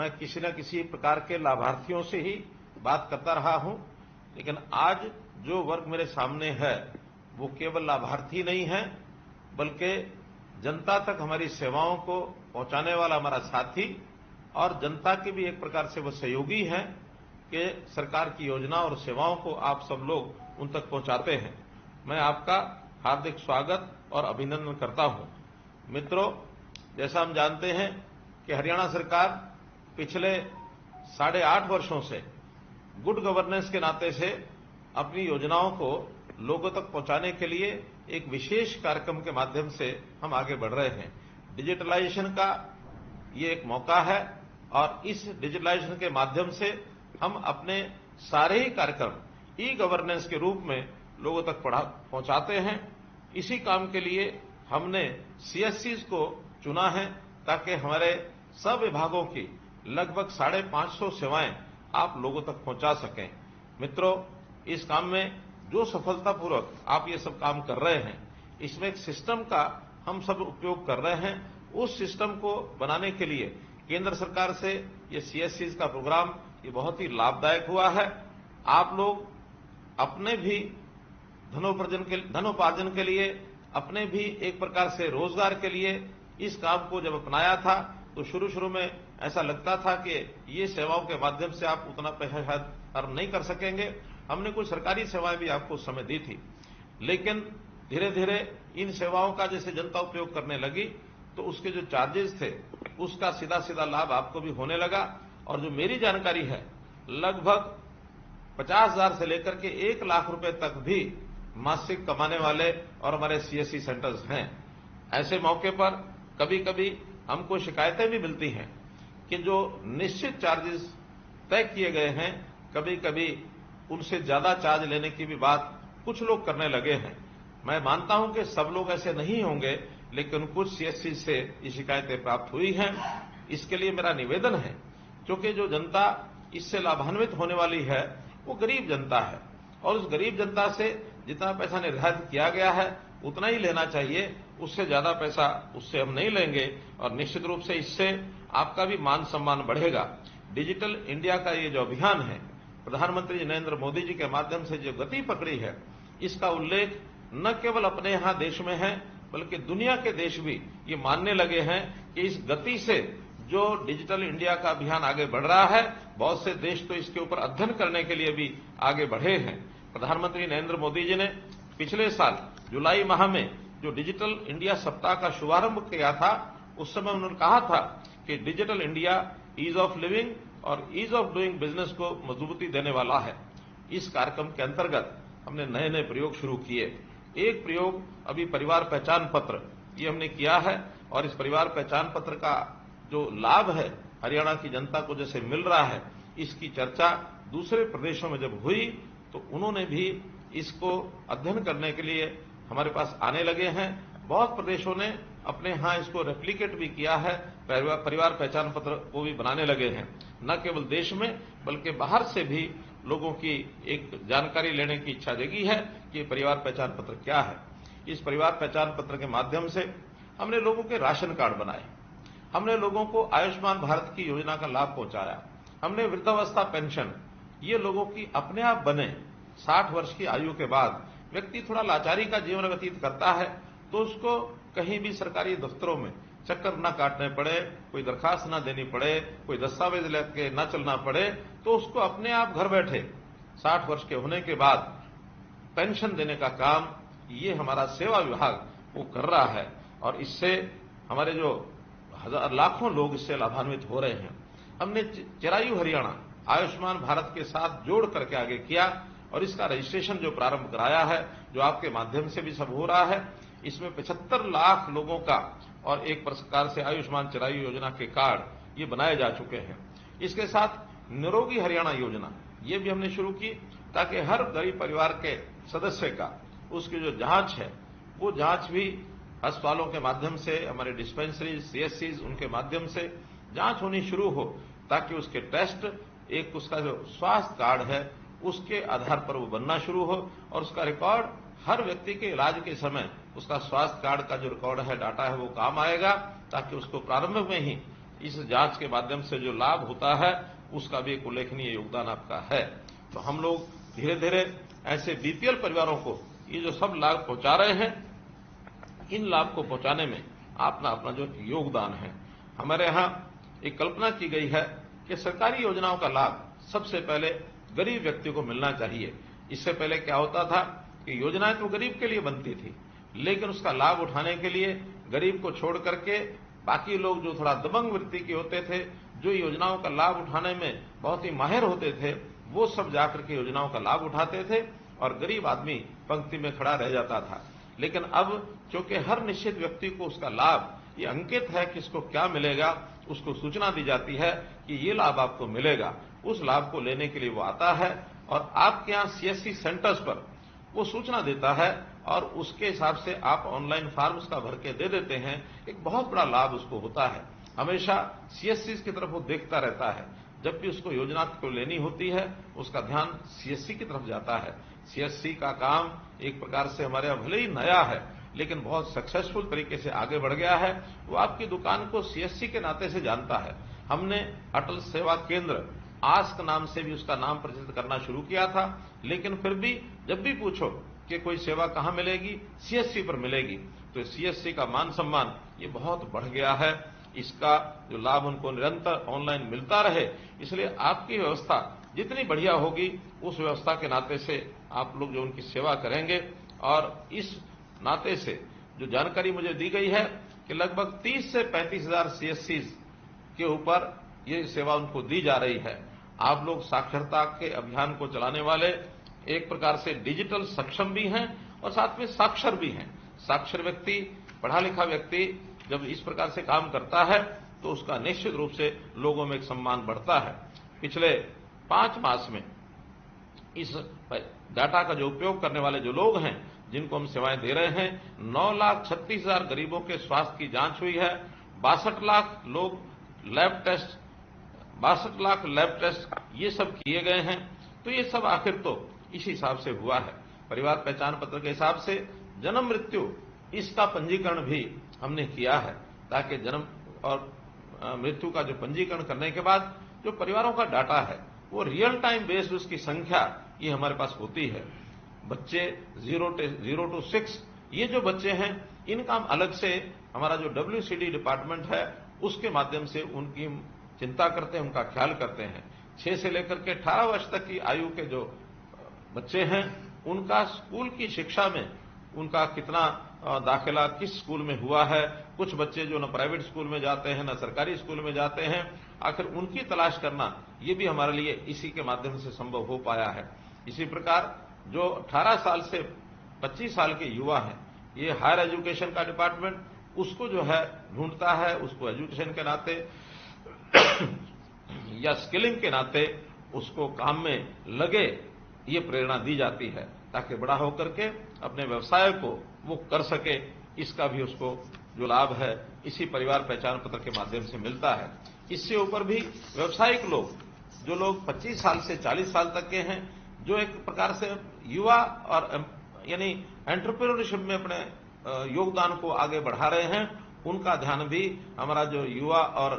मैं किसी न किसी प्रकार के लाभार्थियों से ही बात करता रहा हूं, लेकिन आज जो वर्ग मेरे सामने है वो केवल लाभार्थी नहीं है, बल्कि जनता तक हमारी सेवाओं को पहुंचाने वाला हमारा साथी और जनता के भी एक प्रकार से वो सहयोगी हैं कि सरकार की योजना और सेवाओं को आप सब लोग उन तक पहुंचाते हैं। मैं आपका हार्दिक स्वागत और अभिनंदन करता हूं। मित्रों, जैसा हम जानते हैं कि हरियाणा सरकार पिछले 8.5 वर्षों से गुड गवर्नेंस के नाते से अपनी योजनाओं को लोगों तक पहुंचाने के लिए एक विशेष कार्यक्रम के माध्यम से हम आगे बढ़ रहे हैं। डिजिटलाइजेशन का ये एक मौका है और इस डिजिटलाइजेशन के माध्यम से हम अपने सारे ही कार्यक्रम ई गवर्नेंस के रूप में लोगों तक पहुंचाते हैं। इसी काम के लिए हमने सीएससीज को चुना है ताकि हमारे सब विभागों की लगभग 550 सेवाएं आप लोगों तक पहुंचा सकें। मित्रों, इस काम में जो सफलतापूर्वक आप ये सब काम कर रहे हैं, इसमें एक सिस्टम का हम सब उपयोग कर रहे हैं। उस सिस्टम को बनाने के लिए केंद्र सरकार से ये सीएससीज का प्रोग्राम ये बहुत ही लाभदायक हुआ है। आप लोग अपने भी धनोपार्जन के लिए, अपने भी एक प्रकार से रोजगार के लिए इस काम को जब अपनाया था तो शुरू में ऐसा लगता था कि ये सेवाओं के माध्यम से आप उतना पैसा शायद अर्न नहीं कर सकेंगे। हमने कुछ सरकारी सेवाएं भी आपको उस समय दी थी, लेकिन धीरे धीरे इन सेवाओं का जैसे जनता उपयोग करने लगी तो उसके जो चार्जेस थे उसका सीधा लाभ आपको भी होने लगा। और जो मेरी जानकारी है, लगभग 50,000 से लेकर के 1 लाख रुपए तक भी मासिक कमाने वाले और हमारे सीएससी सेंटर्स हैं। ऐसे मौके पर कभी कभी हमको शिकायतें भी मिलती हैं कि जो निश्चित चार्जेस तय किए गए हैं, कभी कभी उनसे ज्यादा चार्ज लेने की भी बात कुछ लोग करने लगे हैं। मैं मानता हूं कि सब लोग ऐसे नहीं होंगे, लेकिन कुछ सीएससी से ये शिकायतें प्राप्त हुई हैं। इसके लिए मेरा निवेदन है, क्योंकि जो जनता इससे लाभान्वित होने वाली है वो गरीब जनता है और उस गरीब जनता से जितना पैसा निर्धारित किया गया है उतना ही लेना चाहिए, उससे ज्यादा पैसा उससे हम नहीं लेंगे और निश्चित रूप से इससे आपका भी मान सम्मान बढ़ेगा। डिजिटल इंडिया का ये जो अभियान है, प्रधानमंत्री नरेंद्र मोदी जी के माध्यम से जो गति पकड़ी है, इसका उल्लेख न केवल अपने यहां देश में है बल्कि दुनिया के देश भी ये मानने लगे हैं कि इस गति से जो डिजिटल इंडिया का अभियान आगे बढ़ रहा है, बहुत से देश तो इसके ऊपर अध्ययन करने के लिए भी आगे बढ़े हैं। प्रधानमंत्री नरेंद्र मोदी जी ने पिछले साल जुलाई माह में जो डिजिटल इंडिया सप्ताह का शुभारंभ किया था, उस समय उन्होंने कहा था कि digital India ease of living और ईज ऑफ डूइंग बिजनेस को मजबूती देने वाला है। इस कार्यक्रम के अंतर्गत हमने नए नए प्रयोग शुरू किए। एक प्रयोग अभी परिवार पहचान पत्र ये हमने किया है और इस परिवार पहचान पत्र का जो लाभ है हरियाणा की जनता को जैसे मिल रहा है, इसकी चर्चा दूसरे प्रदेशों में जब हुई तो उन्होंने भी इसको अध्ययन करने के लिए हमारे पास आने लगे हैं। बहुत प्रदेशों ने अपने यहां इसको रेप्लिकेट भी किया है, परिवार पहचान पत्र को भी बनाने लगे हैं। न केवल देश में बल्कि बाहर से भी लोगों की एक जानकारी लेने की इच्छा जगी है कि परिवार पहचान पत्र क्या है। इस परिवार पहचान पत्र के माध्यम से हमने लोगों के राशन कार्ड बनाए, हमने लोगों को आयुष्मान भारत की योजना का लाभ पहुंचाया, हमने वृद्धावस्था पेंशन ये लोगों की अपने आप बने। 60 वर्ष की आयु के बाद व्यक्ति थोड़ा लाचारी का जीवन व्यतीत करता है तो उसको कहीं भी सरकारी दफ्तरों में चक्कर न काटने पड़े, कोई दरखास्त न देनी पड़े, कोई दस्तावेज लेके न चलना पड़े, तो उसको अपने आप घर बैठे 60 वर्ष के होने के बाद पेंशन देने का काम ये हमारा सेवा विभाग वो कर रहा है और इससे हमारे जो लाखों लोग इससे लाभान्वित हो रहे हैं। हमने चिरायु हरियाणा आयुष्मान भारत के साथ जोड़ करके आगे किया और इसका रजिस्ट्रेशन जो प्रारंभ कराया है, जो आपके माध्यम से भी सब हो रहा है, इसमें 75 लाख लोगों का और एक प्रकार से आयुष्मान चिरायु योजना के कार्ड ये बनाए जा चुके हैं। इसके साथ निरोगी हरियाणा योजना ये भी हमने शुरू की ताकि हर गरीब परिवार के सदस्य का उसकी जो जांच है वो जांच भी अस्पतालों के माध्यम से, हमारे डिस्पेंसरीज, सीएससीज उनके माध्यम से जांच होनी शुरू हो ताकि उसके टेस्ट, एक उसका जो स्वास्थ्य कार्ड है उसके आधार पर वो बनना शुरू हो और उसका रिकॉर्ड हर व्यक्ति के इलाज के समय उसका स्वास्थ्य कार्ड का जो रिकॉर्ड है, डाटा है, वो काम आएगा ताकि उसको प्रारंभ में ही इस जांच के माध्यम से जो लाभ होता है उसका भी एक उल्लेखनीय योगदान आपका है। तो हम लोग धीरे धीरे ऐसे बीपीएल परिवारों को ये जो सब लाभ पहुंचा रहे हैं, इन लाभ को पहुंचाने में अपना अपना जो योगदान है। हमारे यहां एक कल्पना की गई है कि सरकारी योजनाओं का लाभ सबसे पहले गरीब व्यक्ति को मिलना चाहिए। इससे पहले क्या होता था कि योजनाएं तो गरीब के लिए बनती थी, लेकिन उसका लाभ उठाने के लिए गरीब को छोड़ करके बाकी लोग जो थोड़ा दबंग वृत्ति के होते थे, जो योजनाओं का लाभ उठाने में बहुत ही माहिर होते थे, वो सब जाकर के योजनाओं का लाभ उठाते थे और गरीब आदमी पंक्ति में खड़ा रह जाता था। लेकिन अब चूंकि हर निश्चित व्यक्ति को उसका लाभ ये अंकित है कि इसको क्या मिलेगा, उसको सूचना दी जाती है कि ये लाभ आपको मिलेगा। उस लाभ को लेने के लिए वो आता है और आपके यहां सीएससी सेंटर्स पर वो सूचना देता है और उसके हिसाब से आप ऑनलाइन फॉर्म्स का भर के दे देते हैं। एक बहुत बड़ा लाभ उसको होता है। हमेशा सीएससी की तरफ वो देखता रहता है। जब भी उसको योजना को लेनी होती है उसका ध्यान सीएससी की तरफ जाता है। सीएससी का काम एक प्रकार से हमारे यहां भले ही नया है लेकिन बहुत सक्सेसफुल तरीके से आगे बढ़ गया है। वो आपकी दुकान को सीएससी के नाते से जानता है। हमने अटल सेवा केंद्र आस्क नाम से भी उसका नाम प्रचलित करना शुरू किया था, लेकिन फिर भी जब भी पूछो कि कोई सेवा कहां मिलेगी, सीएससी पर मिलेगी। तो सीएससी का मान सम्मान ये बहुत बढ़ गया है। इसका जो लाभ उनको निरंतर ऑनलाइन मिलता रहे, इसलिए आपकी व्यवस्था जितनी बढ़िया होगी उस व्यवस्था के नाते से आप लोग जो उनकी सेवा करेंगे। और इस नाते से जो जानकारी मुझे दी गई है कि लगभग 30 से 35 हजार सीएससी के ऊपर ये सेवा उनको दी जा रही है। आप लोग साक्षरता के अभियान को चलाने वाले एक प्रकार से डिजिटल सक्षम भी हैं और साथ में साक्षर भी हैं। साक्षर व्यक्ति, पढ़ा लिखा व्यक्ति जब इस प्रकार से काम करता है तो उसका निश्चित रूप से लोगों में एक सम्मान बढ़ता है। पिछले 5 मास में इस डाटा का जो उपयोग करने वाले जो लोग हैं, जिनको हम सेवाएं दे रहे हैं, 9,36,000 गरीबों के स्वास्थ्य की जांच हुई है। 62 लाख लोग lab test 62 lakh lab test ये सब किए गए हैं। तो ये सब आखिर तो इस हिसाब से हुआ है। परिवार पहचान पत्र के हिसाब से जन्म मृत्यु इसका पंजीकरण भी हमने किया है, ताकि जन्म और मृत्यु का जो पंजीकरण करने के बाद जो परिवारों का डाटा है वो रियल टाइम बेस्ड उसकी संख्या ये हमारे पास होती है। बच्चे 0 to 6 ये जो बच्चे हैं इनका हम अलग से हमारा जो WCD डिपार्टमेंट है उसके माध्यम से उनकी चिंता करते हैं, उनका ख्याल करते हैं। 6 से लेकर के 18 वर्ष तक की आयु के जो बच्चे हैं उनका स्कूल की शिक्षा में उनका कितना दाखिला किस स्कूल में हुआ है। कुछ बच्चे जो न प्राइवेट स्कूल में जाते हैं न सरकारी स्कूल में जाते हैं, आखिर उनकी तलाश करना ये भी हमारे लिए इसी के माध्यम से संभव हो पाया है। इसी प्रकार जो 18 साल से 25 साल के युवा हैं, ये हायर एजुकेशन का डिपार्टमेंट उसको जो है ढूंढता है, उसको एजुकेशन के नाते या स्किलिंग के नाते उसको काम में लगे ये प्रेरणा दी जाती है, ताकि बड़ा होकर के अपने व्यवसाय को वो कर सके। इसका भी उसको जो लाभ है इसी परिवार पहचान पत्र के माध्यम से मिलता है। इससे ऊपर भी व्यावसायिक लोग, जो लोग 25 साल से 40 साल तक के हैं, जो एक प्रकार से युवा और यानी एंटरप्रेन्योरशिप में अपने योगदान को आगे बढ़ा रहे हैं, उनका ध्यान भी हमारा जो युवा और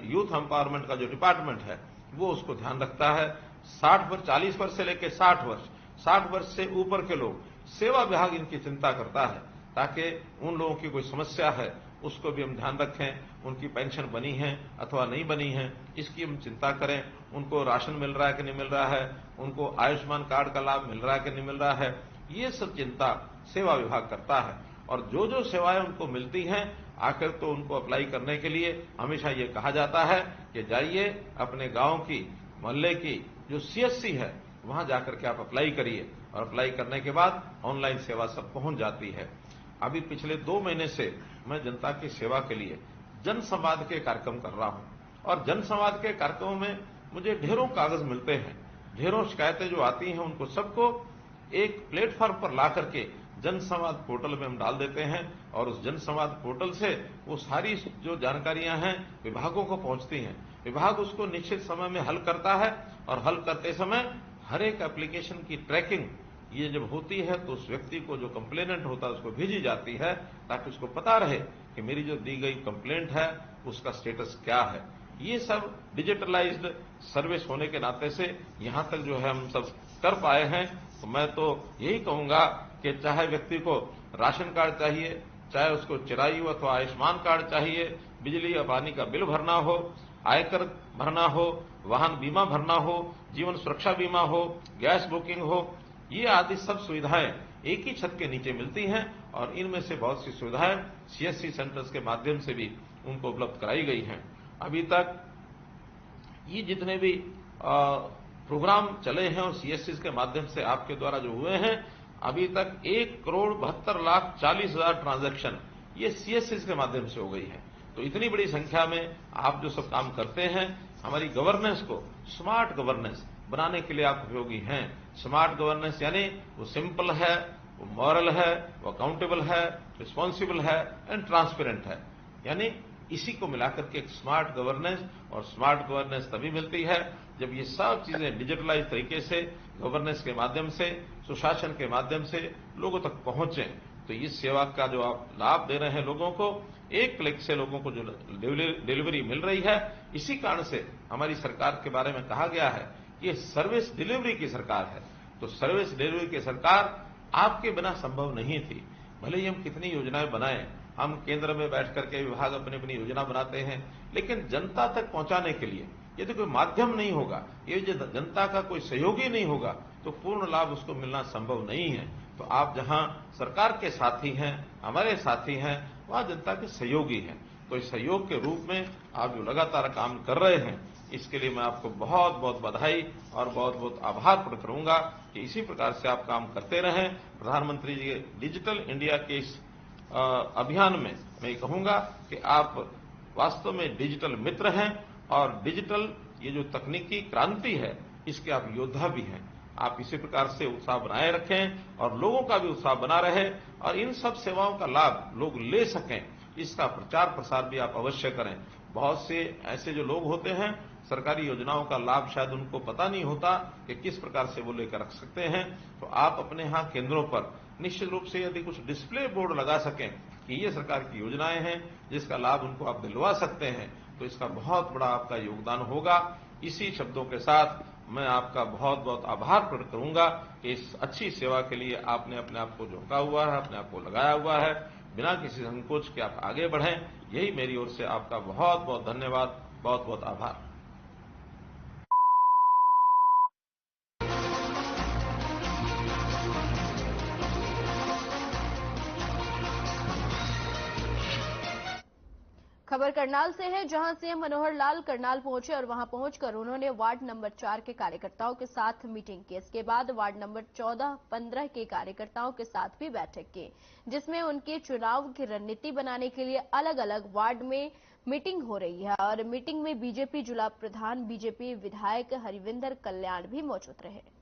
यूथ एम्पावरमेंट का जो डिपार्टमेंट है वो उसको ध्यान रखता है। 40 वर्ष से लेकर 60 वर्ष से ऊपर के लोग, सेवा विभाग इनकी चिंता करता है, ताकि उन लोगों की कोई समस्या है उसको भी हम ध्यान रखें। उनकी पेंशन बनी है अथवा नहीं बनी है इसकी हम चिंता करें। उनको राशन मिल रहा है कि नहीं मिल रहा है, उनको आयुष्मान कार्ड का लाभ मिल रहा है कि नहीं मिल रहा है, ये सब चिंता सेवा विभाग करता है। और जो जो सेवाएं उनको मिलती हैं आखिर तो उनको अप्लाई करने के लिए हमेशा ये कहा जाता है कि जाइए अपने गांव की, मोहल्ले की जो सीएससी है वहां जाकर के आप अप्लाई करिए, और अप्लाई करने के बाद ऑनलाइन सेवा सब पहुंच जाती है। अभी पिछले 2 महीने से मैं जनता की सेवा के लिए जन संवाद के कार्यक्रम कर रहा हूं, और जन संवाद के कार्यक्रमों में मुझे ढेरों कागज मिलते हैं, ढेरों शिकायतें जो आती हैं उनको सबको एक प्लेटफॉर्म पर ला करके जन संवाद पोर्टल में हम डाल देते हैं, और उस जन संवाद पोर्टल से वो सारी जो जानकारियां हैं विभागों को पहुंचती हैं। विभाग उसको निश्चित समय में हल करता है, और हल करते समय हर एक एप्लीकेशन की ट्रैकिंग ये जब होती है तो उस व्यक्ति को जो कंप्लेनेंट होता है उसको भेजी जाती है, ताकि उसको पता रहे कि मेरी जो दी गई कंप्लेंट है उसका स्टेटस क्या है। ये सब डिजिटलाइज्ड सर्विस होने के नाते से यहां तक जो है हम सब कर पाए हैं। तो मैं तो यही कहूंगा कि चाहे व्यक्ति को राशन कार्ड चाहिए, चाहे उसको चिरायु अथवा आयुष्मान कार्ड चाहिए, बिजली या पानी का बिल भरना हो, आयकर भरना हो, वाहन बीमा भरना हो, जीवन सुरक्षा बीमा हो, गैस बुकिंग हो, ये आदि सब सुविधाएं एक ही छत के नीचे मिलती हैं और इनमें से बहुत सी सुविधाएं सीएससी सेंटर्स के माध्यम से भी उनको उपलब्ध कराई गई हैं। अभी तक ये जितने भी प्रोग्राम चले हैं और सीएससी के माध्यम से आपके द्वारा जो हुए हैं, अभी तक 1,72,40,000 ट्रांजैक्शन ये सीएससी के माध्यम से हो गई है। तो इतनी बड़ी संख्या में आप जो सब काम करते हैं, हमारी गवर्नेंस को स्मार्ट गवर्नेंस बनाने के लिए आप उपयोगी हैं। स्मार्ट गवर्नेंस यानी वो सिंपल है, वो मॉरल है, वो अकाउंटेबल है, रिस्पॉन्सिबल है एंड ट्रांसपेरेंट है। यानी इसी को मिलाकर के एक स्मार्ट गवर्नेंस, और स्मार्ट गवर्नेंस तभी मिलती है जब ये सब चीजें डिजिटलाइज तरीके से गवर्नेंस के माध्यम से, सुशासन के माध्यम से लोगों तक पहुंचे। तो इस सेवा का जो आप लाभ दे रहे हैं लोगों को, एक क्लिक से लोगों को जो डिलीवरी मिल रही है, इसी कारण से हमारी सरकार के बारे में कहा गया है कि ये सर्विस डिलीवरी की सरकार है। तो सर्विस डिलीवरी की सरकार आपके बिना संभव नहीं थी। भले ही हम कितनी योजनाएं बनाएं, हम केंद्र में बैठ करके विभाग अपनी अपनी योजना बनाते हैं, लेकिन जनता तक पहुंचाने के लिए यदि कोई माध्यम नहीं होगा, ये जनता का कोई सहयोगी नहीं होगा, तो पूर्ण लाभ उसको मिलना संभव नहीं है। तो आप जहां सरकार के साथी हैं, हमारे साथी हैं, वहां जनता के सहयोगी हैं। तो इस सहयोग के रूप में आप जो लगातार काम कर रहे हैं, इसके लिए मैं आपको बहुत बहुत बधाई और बहुत बहुत आभार प्रकट करूंगा कि इसी प्रकार से आप काम करते रहें। प्रधानमंत्री जी के डिजिटल इंडिया के इस अभियान में मैं कहूंगा कि आप वास्तव में डिजिटल मित्र हैं और डिजिटल ये जो तकनीकी क्रांति है, इसके आप योद्धा भी हैं। आप इसी प्रकार से उत्साह बनाए रखें और लोगों का भी उत्साह बना रहे और इन सब सेवाओं का लाभ लोग ले सकें, इसका प्रचार प्रसार भी आप अवश्य करें। बहुत से ऐसे जो लोग होते हैं, सरकारी योजनाओं का लाभ शायद उनको पता नहीं होता कि किस प्रकार से वो लेकर रख सकते हैं। तो आप अपने यहां केंद्रों पर निश्चित रूप से यदि कुछ डिस्प्ले बोर्ड लगा सकें कि ये सरकार की योजनाएं हैं जिसका लाभ उनको आप दिलवा सकते हैं, तो इसका बहुत बड़ा आपका योगदान होगा। इसी शब्दों के साथ मैं आपका बहुत बहुत आभार प्रकट करूंगा कि इस अच्छी सेवा के लिए आपने अपने आप को झोंका हुआ है, अपने आप को लगाया हुआ है, बिना किसी संकोच के आप आगे बढ़ें। यही मेरी ओर से आपका बहुत बहुत धन्यवाद, बहुत बहुत आभार। खबर करनाल से है, जहां सीएम मनोहर लाल करनाल पहुंचे और वहां पहुंचकर उन्होंने वार्ड नंबर 4 के कार्यकर्ताओं के साथ मीटिंग की। इसके बाद वार्ड नंबर 14-15 के कार्यकर्ताओं के साथ भी बैठक की, जिसमें उनके चुनाव की रणनीति बनाने के लिए अलग अलग वार्ड में मीटिंग हो रही है। और मीटिंग में बीजेपी जिला प्रधान, बीजेपी विधायक हरिविंदर कल्याण भी मौजूद रहे।